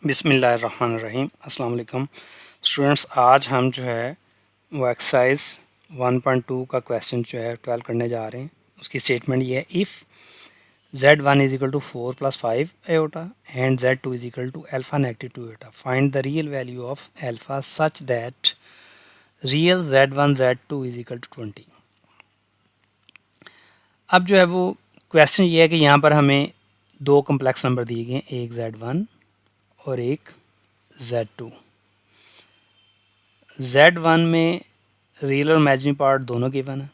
बिस्मिल्लाहिर्रहमानिर्रहीम अस्सलाम वालेकुम स्टूडेंट्स। आज हम जो है वो एक्सरसाइज 1.2 का क्वेश्चन जो है 12 करने जा रहे हैं। उसकी स्टेटमेंट ये है, if z1 is equal to 4 plus 5 iota and z2 is equal to alpha negative 2 iota, find the real value of alpha such that real z1 z2 is equal to 20। अब जो है वो क्वेश्चन ये है कि यहाँ पर हमें दो कम्प्लेक्स नंबर दिए गए हैं, एक z1 और एक Z2। Z1 में रियल और इमेजिनरी पार्ट दोनों गिवन है,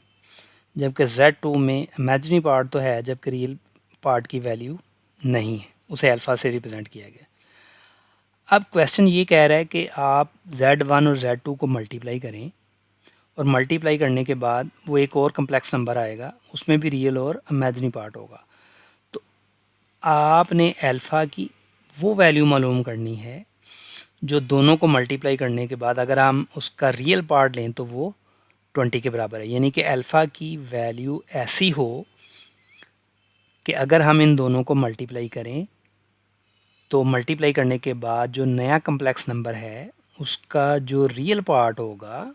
जबकि Z2 में इमेजिनरी पार्ट तो है जबकि रियल पार्ट की वैल्यू नहीं है, उसे अल्फ़ा से रिप्रेजेंट किया गया। अब क्वेश्चन ये कह रहा है कि आप Z1 और Z2 को मल्टीप्लाई करें और मल्टीप्लाई करने के बाद वो एक और कम्प्लेक्स नंबर आएगा, उसमें भी रियल और इमेजिनरी पार्ट होगा। तो आपने अल्फ़ा की वो वैल्यू मालूम करनी है जो दोनों को मल्टीप्लाई करने के बाद अगर हम उसका रियल पार्ट लें तो वो 20 के बराबर है। यानी कि अल्फ़ा की वैल्यू ऐसी हो कि अगर हम इन दोनों को मल्टीप्लाई करें तो मल्टीप्लाई करने के बाद जो नया कम्प्लेक्स नंबर है उसका जो रियल पार्ट होगा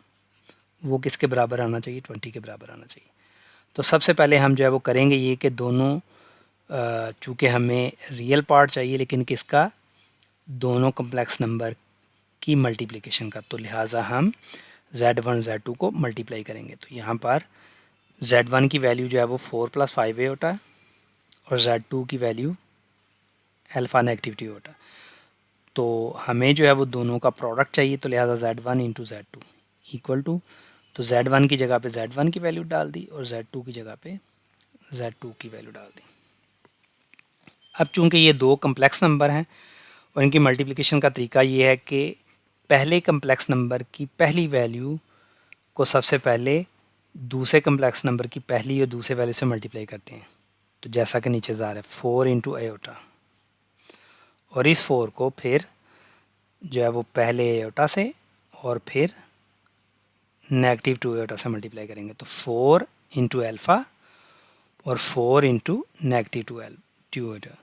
वो किसके बराबर आना चाहिए, 20 के बराबर आना चाहिए। तो सबसे पहले हम जो है वो करेंगे ये कि दोनों, चूँकि हमें रियल पार्ट चाहिए लेकिन किसका, दोनों कम्प्लेक्स नंबर की मल्टीप्लिकेशन का, तो लिहाजा हम Z1 Z2 को मल्टीप्लाई करेंगे। तो यहाँ पर Z1 की वैल्यू जो है वो 4 प्लस 5 होता है और Z2 की वैल्यू अल्फ़ा नेगेटिव 2 होता है। तो हमें जो है वो दोनों का प्रोडक्ट चाहिए, तो लिहाजा Z1 into Z2 equal to, तो Z1 की जगह पे Z1 की वैल्यू डाल दी और Z2 की जगह पे Z2 की वैल्यू डाल दी। अब चूँकि ये दो कम्प्लेक्स नंबर हैं और इनकी मल्टीप्लिकेशन का तरीका ये है कि पहले कम्प्लेक्स नंबर की पहली वैल्यू को सबसे पहले दूसरे कम्प्लेक्स नंबर की पहली और दूसरे वैल्यू से मल्टीप्लाई करते हैं। तो जैसा कि नीचे जा रहा है 4 इंटू एओटा, और इस 4 को फिर जो है वो पहले एओटा से और फिर नेगेटिव 2 एओटा से मल्टीप्लाई करेंगे। तो 4 इंटू अल्फ़ा और 4 इंटू नेगेटिव 2 एओटा,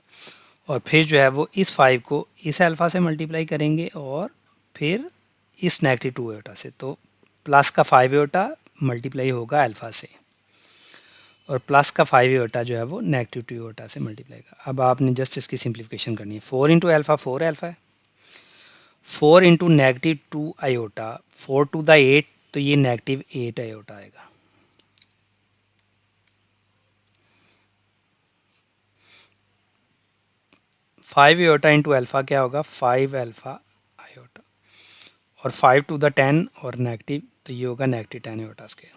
और फिर जो है वो इस 5 को इस अल्फ़ा से मल्टीप्लाई करेंगे और फिर इस नेगेटिव 2 एओटा से। तो प्लस का 5 एओटा मल्टीप्लाई होगा अल्फ़ा से और प्लस का 5 एओटा जो है वो नेगेटिव 2 एओटा से मल्टीप्लाई का। अब आपने जस्ट इसकी सिंप्लीफिकेशन करनी है। 4 इंटू अल्फ़ा 4 अल्फ़ा है, 4 into negative 2 iota, 4 to the 8, तो ये नेगेटिव 8 आयोटा आएगा। फाइव एओटा इंटू अल्फ़ा क्या होगा, 5 अल्फ़ा आयोटा, और 5 टू द 10 और नेगेटिव, तो ये होगा नेगेटिव 10 एओटा स्क्वायर।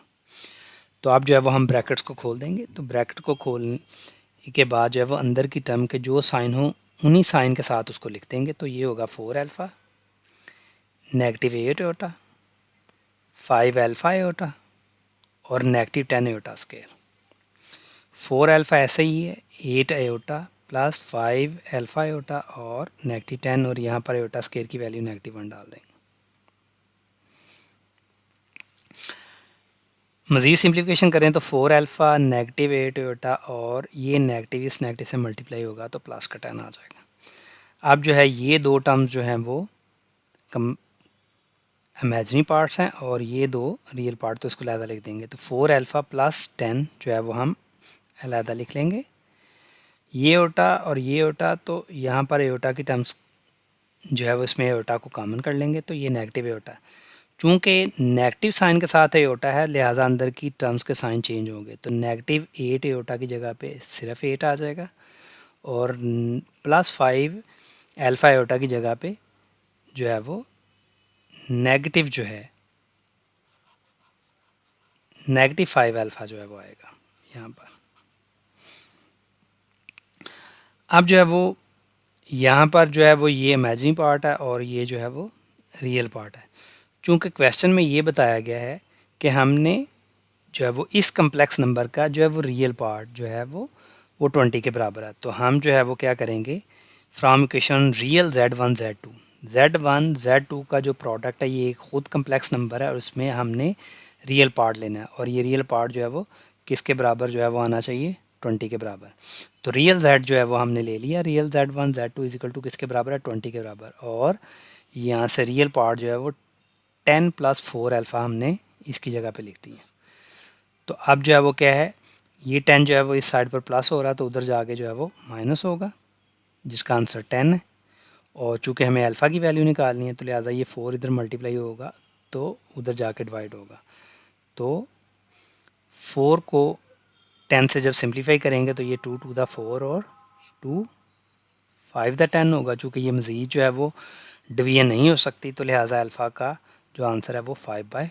तो आप जो है वो हम ब्रैकेट्स को खोल देंगे। तो ब्रैकेट को खोलने के बाद जो है वो अंदर की टर्म के जो साइन हो उन्हीं साइन के साथ उसको लिख देंगे। तो ये होगा 4 alpha negative 8 aorta, 5 alpha aorta और नेगेटिव 10 एओटा स्क्वायर। 4 अल्फ़ा ऐसे ही है, 8 एओटा प्लस 5 अल्फ़ा एओटा और नेगेटिव 10, और यहाँ पर एओटा स्क्वायर की वैल्यू नेगेटिव 1 डाल देंगे। मज़ीद सिंप्लीफिकेशन करें तो 4 अल्फ़ा नेगेटिव 8 एओटा और ये नेगेटिव इस नेगेटिव से मल्टीप्लाई होगा तो प्लस का 10 आ जाएगा। अब जो है ये दो टर्म्स जो हैं वो कम इमेजिनरी पार्ट्स हैं और ये दो रियल पार्ट, तो इसको अलहदा लिख देंगे। तो 4 अल्फ़ा प्लस 10 जो है वो हम अलहदा लिख लेंगे। ये एओटा और ये एओटा, तो यहाँ पर एओटा की टर्म्स जो है वो इसमें एओटा को कॉमन कर लेंगे, तो ये नेगेटिव एओटा। चूँकि नेगेटिव साइन के साथ एओटा है लिहाजा अंदर की टर्म्स के साइन चेंज होंगे। तो नेगेटिव 8 एओटा की जगह पे सिर्फ 8 आ जाएगा और प्लस 5 अल्फ़ा एओटा की जगह पे जो है वो नेगेटिव जो है नेगेटिव 5 अल्फ़ा जो है वो आएगा यहाँ पर। अब जो है वो यहाँ पर जो है वो ये इमेजिनरी पार्ट है और ये जो है वो रियल पार्ट है। चूँकि क्वेश्चन में ये बताया गया है कि हमने जो है वो इस कम्प्लेक्स नंबर का जो है वो रियल पार्ट जो है वो 20 के बराबर है, तो हम जो है वो क्या करेंगे, from equation real Z1 Z2 का जो प्रोडक्ट है ये एक ख़ुद कम्प्लेक्स नंबर है और उसमें हमने रियल पार्ट लेना है, और ये रियल पार्ट जो है वो किसके बराबर जो है वो आना चाहिए, 20 के बराबर। तो रियल z जो है वो हमने ले लिया, real z1 z2 is equal to किसके बराबर है, 20 के बराबर। और यहाँ से रियल पार्ट जो है वो 10 + 4 अल्फ़ा हमने इसकी जगह पे लिख दी है। तो अब जो है वो क्या है, ये 10 जो है वो इस साइड पर प्लस हो रहा है तो उधर जाके जो है वो माइनस होगा, जिसका आंसर 10 है। और चूँकि हमें अल्फ़ा की वैल्यू निकालनी है तो लिहाजा ये 4 इधर मल्टीप्लाई होगा तो उधर जाके डिवाइड होगा। तो 4 को 10 से जब सिंप्लीफाई करेंगे तो ये 2 टू द 4 और 2 5 द 10 होगा। चूँकि ये मज़ीद जो है वो डिवीजन नहीं हो सकती तो लिहाजा अल्फ़ा का जो आंसर है वो 5/10